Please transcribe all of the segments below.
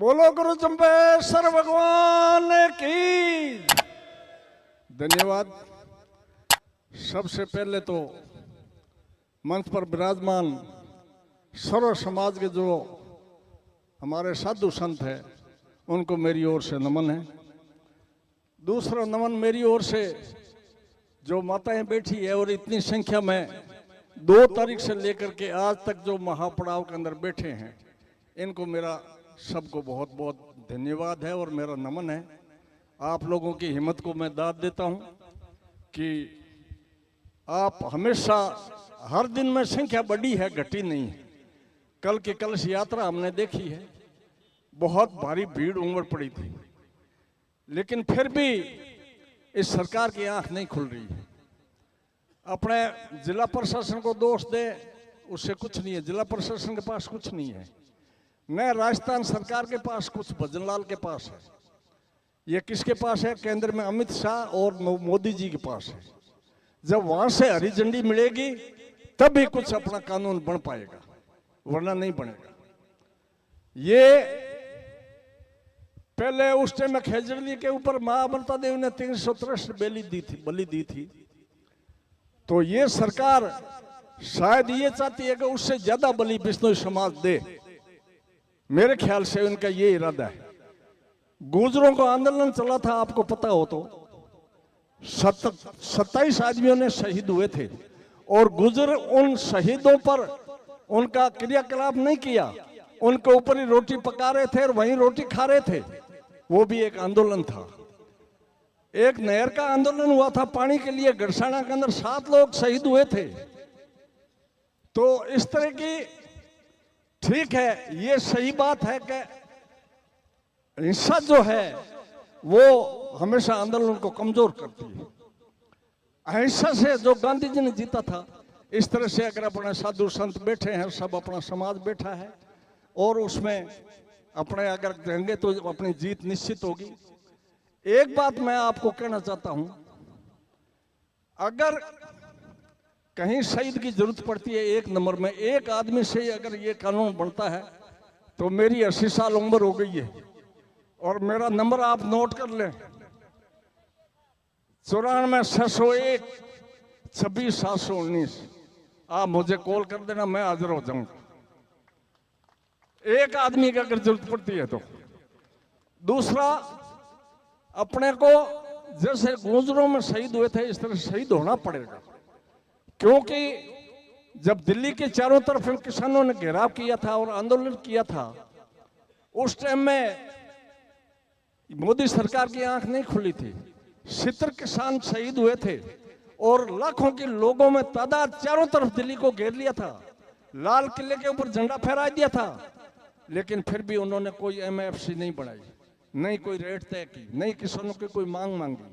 बोलो गुरु जम्बेश्वर भगवान की धन्यवाद। सबसे पहले तो मंच पर विराजमान सर्व समाज के जो हमारे साधु संत हैं उनको मेरी ओर से नमन है। दूसरा नमन मेरी ओर से जो माताएं बैठी है और इतनी संख्या में 2 तारीख से लेकर के आज तक जो महापड़ाव के अंदर बैठे हैं, इनको मेरा सबको बहुत बहुत धन्यवाद है और मेरा नमन है। आप लोगों की हिम्मत को मैं दाद देता हूं कि आप हमेशा हर दिन में संख्या बढ़ी है, घटी नहीं है। कल की कलश यात्रा हमने देखी है, बहुत भारी भीड़ उमड़ पड़ी थी, लेकिन फिर भी इस सरकार की आंख नहीं खुल रही है। अपने जिला प्रशासन को दोष दे उससे कुछ नहीं है, जिला प्रशासन के पास कुछ नहीं है, न राजस्थान सरकार के पास कुछ भजनलाल के पास है। ये किसके पास है? केंद्र में अमित शाह और मोदी जी के पास है। जब वहां से हरी झंडी मिलेगी तभी कुछ अपना कानून बन पाएगा, वरना नहीं बनेगा। ये पहले उस टाइम में खेजड़ी के ऊपर मां अमृता देवी ने 363 बलि दी थी। तो ये सरकार शायद ये चाहती है कि उससे ज्यादा बलि बिश्नोई समाज दे। मेरे ख्याल से उनका ये इरादा है। गुर्जरों का आंदोलन चला था, आपको पता हो तो 27 आदमियों ने शहीद हुए थे और गुर्जर उन शहीदों पर उनका क्रियाकलाप नहीं किया, उनके ऊपर ही रोटी पका रहे थे और वहीं रोटी खा रहे थे। वो भी एक आंदोलन था। एक नहर का आंदोलन हुआ था पानी के लिए, गड़साना के अंदर 7 लोग शहीद हुए थे। तो इस तरह की ठीक है, ये सही बात है कि हिंसा जो है वो हमेशा आंदोलन को कमजोर करती है। अहिंसा से जो गांधी जी ने जीता था, इस तरह से अगर अपने साधु संत बैठे हैं, सब अपना समाज बैठा है और उसमें अपने अगर देंगे तो अपनी जीत निश्चित होगी। एक बात मैं आपको कहना चाहता हूं, अगर कहीं शहीद की जरूरत पड़ती है, 1 नंबर में एक आदमी से अगर ये कानून बनता है तो मेरी 80 साल उम्र हो गई है और मेरा नंबर आप नोट कर लें, 94 601 26 719। आप मुझे कॉल कर देना, मैं हाजिर हो जाऊंगा। एक आदमी की अगर जरूरत पड़ती है तो। दूसरा, अपने को जैसे गुर्जरों में शहीद हुए थे इस तरह शहीद होना पड़ेगा, क्योंकि जब दिल्ली के चारों तरफ किसानों ने घेराव किया था और आंदोलन किया था, उस टाइम में मोदी सरकार की आंख नहीं खुली थी। 70 किसान शहीद हुए थे और लाखों के लोगों में तादाद चारों तरफ दिल्ली को घेर लिया था, लाल किले के ऊपर झंडा फहरा दिया था, लेकिन फिर भी उन्होंने कोई MFC नहीं बनाई, नहीं कोई रेट तय की, नहीं किसानों की कोई मांग मांगी।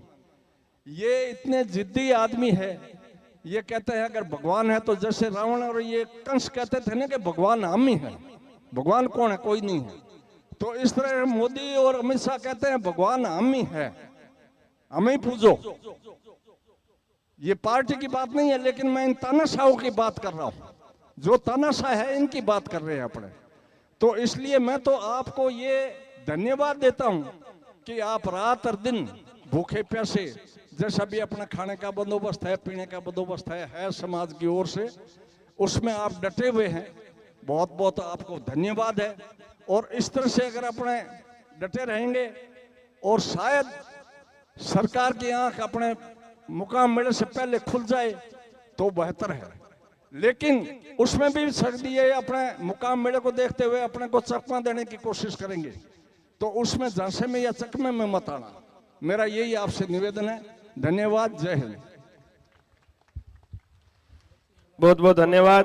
ये इतने जिद्दी आदमी है। ये कहते हैं अगर भगवान है तो जैसे रावण और ये कंस कहते थे ना कि भगवान हम ही है। भगवान कौन है? कोई नहीं है। तो इस तरह मोदी और अमित शाह कहते हैं भगवान हम ही है, हम ही पूजो। ये पार्टी की बात नहीं है, लेकिन मैं इन तानाशाहों की बात कर रहा हूं, जो तानाशाह है इनकी बात कर रहे हैं अपने। तो इसलिए मैं तो आपको ये धन्यवाद देता हूं कि आप रात और दिन भूखे प्यासे, जैसा भी अपना खाने का बंदोबस्त है, पीने का बंदोबस्त है समाज की ओर से, उसमें आप डटे हुए हैं। बहुत बहुत आपको धन्यवाद है। और इस तरह से अगर अपने डटे रहेंगे और शायद सरकार की आंख अपने मुकाम मेले से पहले खुल जाए तो बेहतर है। लेकिन उसमें भी सर्दी है, अपने मुकाम मेले को देखते हुए अपने को चकमा देने की कोशिश करेंगे तो उसमें झांसे में या चकमे में मत आना। मेरा यही आपसे निवेदन है। धन्यवाद। जय हिंद। बहुत बहुत धन्यवाद।